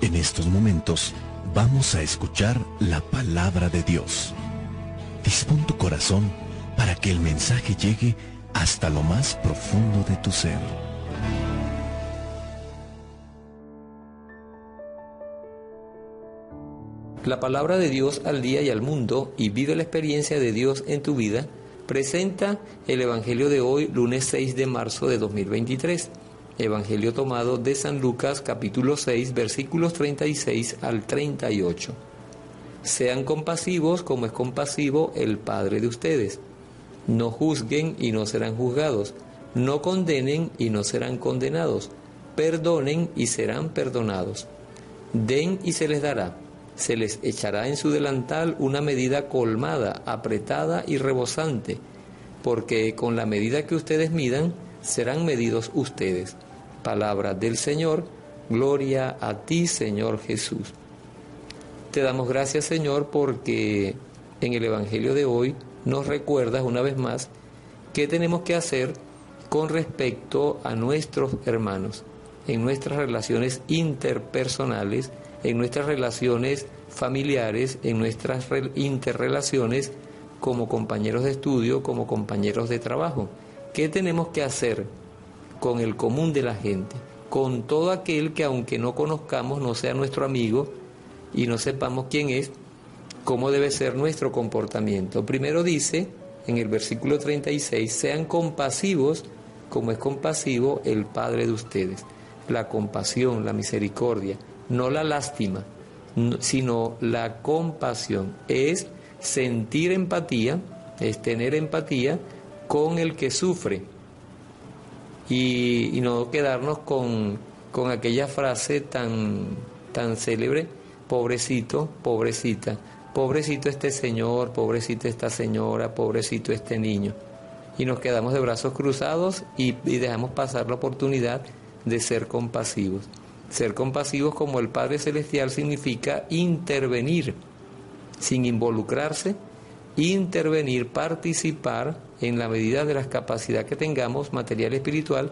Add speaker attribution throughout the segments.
Speaker 1: En estos momentos vamos a escuchar la palabra de Dios. Dispón tu corazón para que el mensaje llegue hasta lo más profundo de tu ser.
Speaker 2: La palabra de Dios al día y al mundo, y vive la experiencia de Dios en tu vida, presenta el Evangelio de hoy, lunes 6 de marzo de 2023. Evangelio tomado de San Lucas, capítulo 6, versículos 36 al 38. Sean compasivos como es compasivo el Padre de ustedes. No juzguen y no serán juzgados. No condenen y no serán condenados. Perdonen y serán perdonados. Den y se les dará. Se les echará en su delantal una medida colmada, apretada y rebosante, porque con la medida que ustedes midan, serán medidos ustedes. Palabra del Señor, gloria a ti, Señor Jesús. Te damos gracias, Señor, porque en el Evangelio de hoy nos recuerdas una vez más qué tenemos que hacer con respecto a nuestros hermanos, en nuestras relaciones interpersonales, en nuestras relaciones familiares, en nuestras interrelaciones como compañeros de estudio, como compañeros de trabajo. ¿Qué tenemos que hacer con el común de la gente? Con todo aquel que, aunque no conozcamos, no sea nuestro amigo y no sepamos quién es, cómo debe ser nuestro comportamiento. Primero dice, en el versículo 36, sean compasivos como es compasivo el Padre de ustedes. La compasión, la misericordia, no la lástima, sino la compasión. Es sentir empatía, es tener empatía con el que sufre y no quedarnos con aquella frase tan célebre, pobrecito, pobrecita, pobrecito este señor, pobrecita esta señora, pobrecito este niño, y nos quedamos de brazos cruzados y dejamos pasar la oportunidad de ser compasivos. Ser compasivos como el Padre Celestial significa intervenir, sin involucrarse, intervenir, participar en la medida de las capacidades que tengamos, material y espiritual,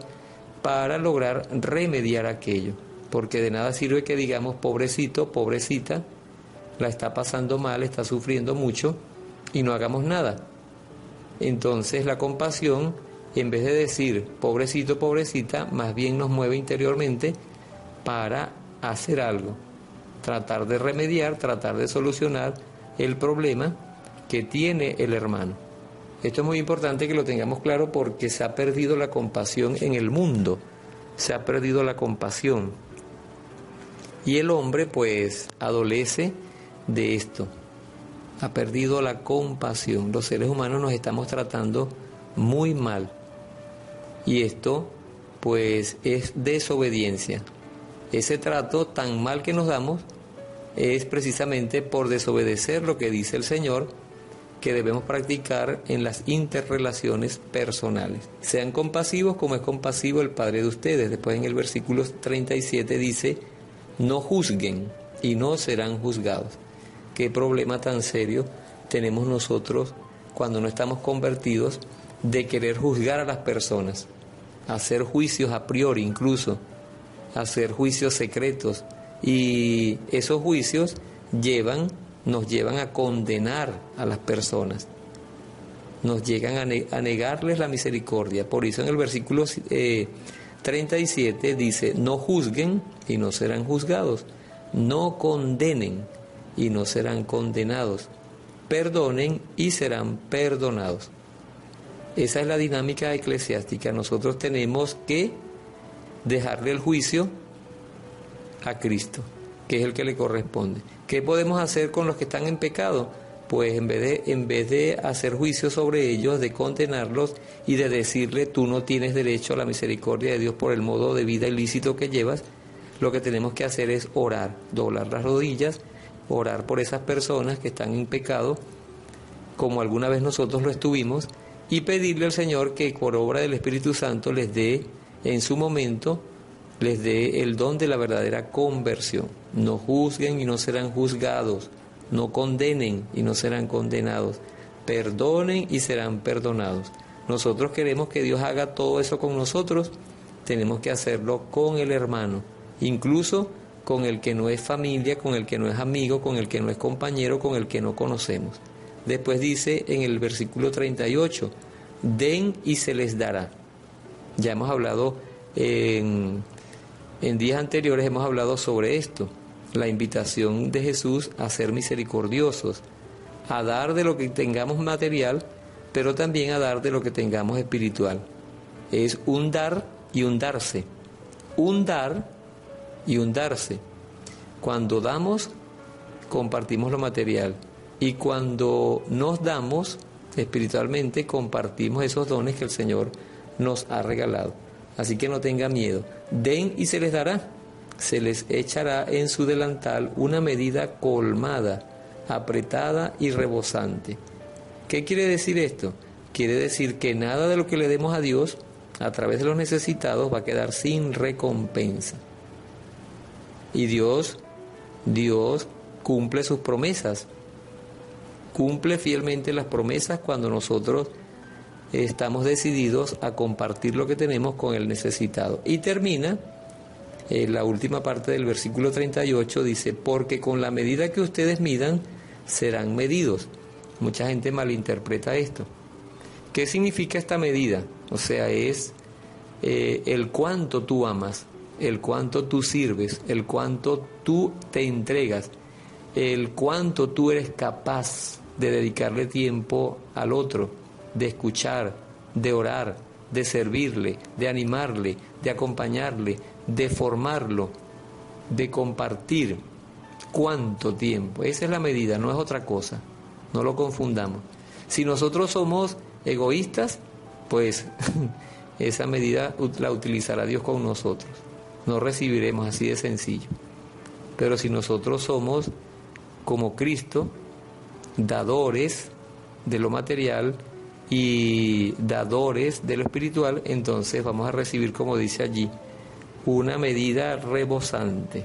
Speaker 2: para lograr remediar aquello. Porque de nada sirve que digamos pobrecito, pobrecita, la está pasando mal, está sufriendo mucho, y no hagamos nada. Entonces la compasión, en vez de decir pobrecito, pobrecita, más bien nos mueve interiormente para hacer algo, tratar de remediar, tratar de solucionar el problema que tiene el hermano. Esto es muy importante que lo tengamos claro porque se ha perdido la compasión en el mundo, se ha perdido la compasión. Y el hombre pues adolece de esto, ha perdido la compasión. Los seres humanos nos estamos tratando muy mal y esto pues es desobediencia. Ese trato tan mal que nos damos es precisamente por desobedecer lo que dice el Señor que debemos practicar en las interrelaciones personales. Sean compasivos como es compasivo el Padre de ustedes. Después en el versículo 37 dice, no juzguen y no serán juzgados. Qué problema tan serio tenemos nosotros cuando no estamos convertidos de querer juzgar a las personas, hacer juicios a priori incluso, hacer juicios secretos, y esos juicios nos llevan a condenar a las personas, nos llegan a negarles la misericordia. Por eso en el versículo 37 dice, no juzguen y no serán juzgados, no condenen y no serán condenados, perdonen y serán perdonados. Esa es la dinámica eclesiástica. Nosotros tenemos que dejarle el juicio a Cristo, que es el que le corresponde. ¿Qué podemos hacer con los que están en pecado? Pues en vez de hacer juicio sobre ellos, de condenarlos y de decirle tú no tienes derecho a la misericordia de Dios por el modo de vida ilícito que llevas, lo que tenemos que hacer es orar, doblar las rodillas, orar por esas personas que están en pecado, como alguna vez nosotros lo estuvimos, y pedirle al Señor que por obra del Espíritu Santo les dé en su momento, les dé el don de la verdadera conversión. No juzguen y no serán juzgados, no condenen y no serán condenados, perdonen y serán perdonados. Nosotros queremos que Dios haga todo eso con nosotros, tenemos que hacerlo con el hermano, incluso con el que no es familia, con el que no es amigo, con el que no es compañero, con el que no conocemos. Después dice en el versículo 38, den y se les dará. Ya hemos hablado en días anteriores, hemos hablado sobre esto, la invitación de Jesús a ser misericordiosos, a dar de lo que tengamos material, pero también a dar de lo que tengamos espiritual. Es un dar y un darse. Un dar y un darse. Cuando damos, compartimos lo material. Y cuando nos damos espiritualmente, compartimos esos dones que el Señor nos ha regalado. Así que no tenga miedo. Den y se les dará. Se les echará en su delantal una medida colmada, apretada y rebosante. ¿Qué quiere decir esto? Quiere decir que nada de lo que le demos a Dios a través de los necesitados va a quedar sin recompensa. Y Dios cumple sus promesas, cumple fielmente las promesas cuando nosotros estamos decididos a compartir lo que tenemos con el necesitado. Y termina, la última parte del versículo 38 dice, porque con la medida que ustedes midan, serán medidos. Mucha gente malinterpreta esto. ¿Qué significa esta medida? O sea, es el cuánto tú amas, el cuánto tú sirves, el cuánto tú te entregas, el cuánto tú eres capaz de dedicarle tiempo al otro, de escuchar, de orar, de servirle, de animarle, de acompañarle, de formarlo, de compartir. ¿Cuánto tiempo? Esa es la medida, no es otra cosa. No lo confundamos. Si nosotros somos egoístas, pues esa medida la utilizará Dios con nosotros. No recibiremos, así de sencillo. Pero si nosotros somos, como Cristo, dadores de lo material y dadores de lo espiritual, entonces vamos a recibir, como dice allí, una medida rebosante.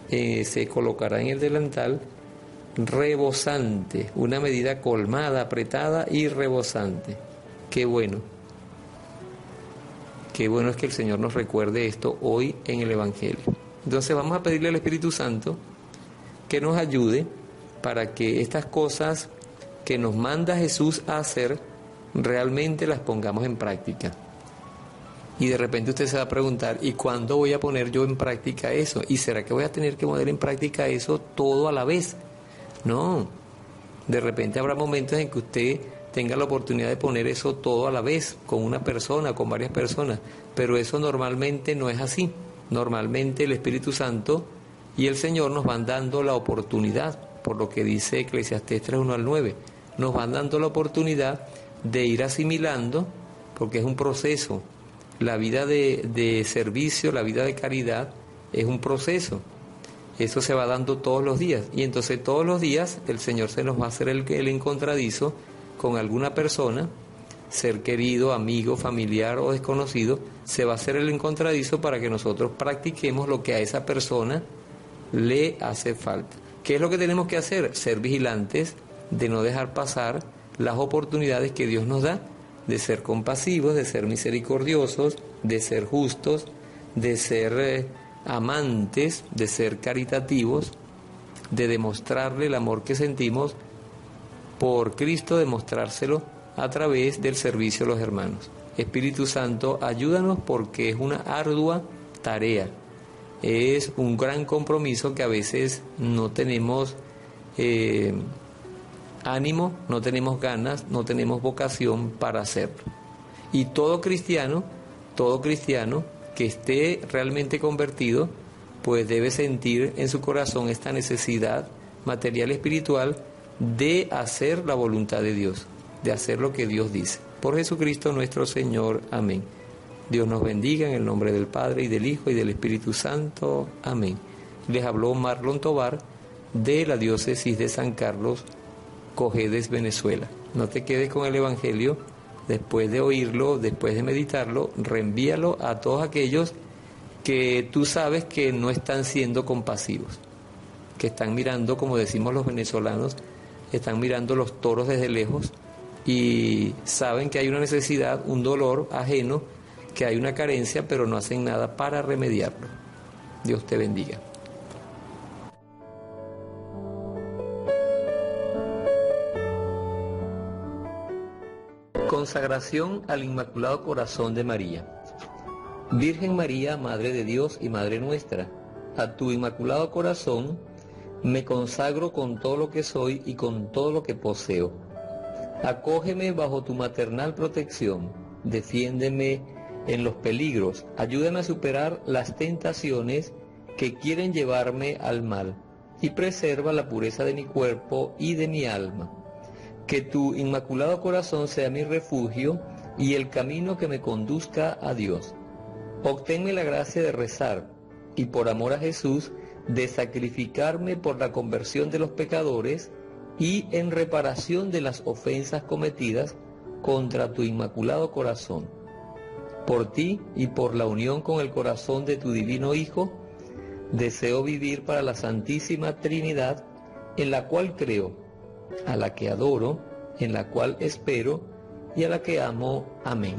Speaker 2: Se colocará en el delantal rebosante, una medida colmada, apretada y rebosante. Qué bueno. Qué bueno es que el Señor nos recuerde esto hoy en el Evangelio. Entonces vamos a pedirle al Espíritu Santo que nos ayude para que estas cosas que nos manda Jesús a hacer, realmente las pongamos en práctica. Y de repente usted se va a preguntar, ¿y cuándo voy a poner yo en práctica eso? ¿Y será que voy a tener que poner en práctica eso todo a la vez? No, de repente habrá momentos en que usted tenga la oportunidad de poner eso todo a la vez, con una persona, con varias personas, pero eso normalmente no es así. Normalmente el Espíritu Santo y el Señor nos van dando la oportunidad, por lo que dice Eclesiastés 3:1 al 9, nos van dando la oportunidad de ir asimilando, porque es un proceso. La vida de servicio, la vida de caridad es un proceso. Eso se va dando todos los días. Y entonces todos los días el Señor se nos va a hacer el encontradizo con alguna persona, ser querido, amigo, familiar o desconocido, se va a hacer el encontradizo para que nosotros practiquemos lo que a esa persona le hace falta. ¿Qué es lo que tenemos que hacer? Ser vigilantes de no dejar pasar las oportunidades que Dios nos da, de ser compasivos, de ser misericordiosos, de ser justos, de ser amantes, de ser caritativos, de demostrarle el amor que sentimos por Cristo, demostrárselo a través del servicio a los hermanos. Espíritu Santo, ayúdanos porque es una ardua tarea, es un gran compromiso que a veces no tenemos ánimo, no tenemos ganas, no tenemos vocación para hacerlo. Y todo cristiano que esté realmente convertido, pues debe sentir en su corazón esta necesidad material y espiritual de hacer la voluntad de Dios, de hacer lo que Dios dice. Por Jesucristo nuestro Señor. Amén. Dios nos bendiga en el nombre del Padre, y del Hijo, y del Espíritu Santo. Amén. Les habló Marlon Tovar de la diócesis de San Carlos, Cojedes, Venezuela. No te quedes con el Evangelio. Después de oírlo, después de meditarlo, reenvíalo a todos aquellos que tú sabes que no están siendo compasivos, que están mirando, como decimos los venezolanos, están mirando los toros desde lejos y saben que hay una necesidad, un dolor ajeno, que hay una carencia, pero no hacen nada para remediarlo. Dios te bendiga. Consagración al Inmaculado Corazón de María. Virgen María, Madre de Dios y Madre nuestra, a tu Inmaculado Corazón me consagro con todo lo que soy y con todo lo que poseo. Acógeme bajo tu maternal protección, defiéndeme en los peligros, ayúdame a superar las tentaciones que quieren llevarme al mal y preserva la pureza de mi cuerpo y de mi alma. Que tu Inmaculado Corazón sea mi refugio y el camino que me conduzca a Dios. Obténme la gracia de rezar y por amor a Jesús de sacrificarme por la conversión de los pecadores y en reparación de las ofensas cometidas contra tu Inmaculado Corazón. Por ti y por la unión con el corazón de tu Divino Hijo, deseo vivir para la Santísima Trinidad, en la cual creo, a la que adoro, en la cual espero y a la que amo. Amén.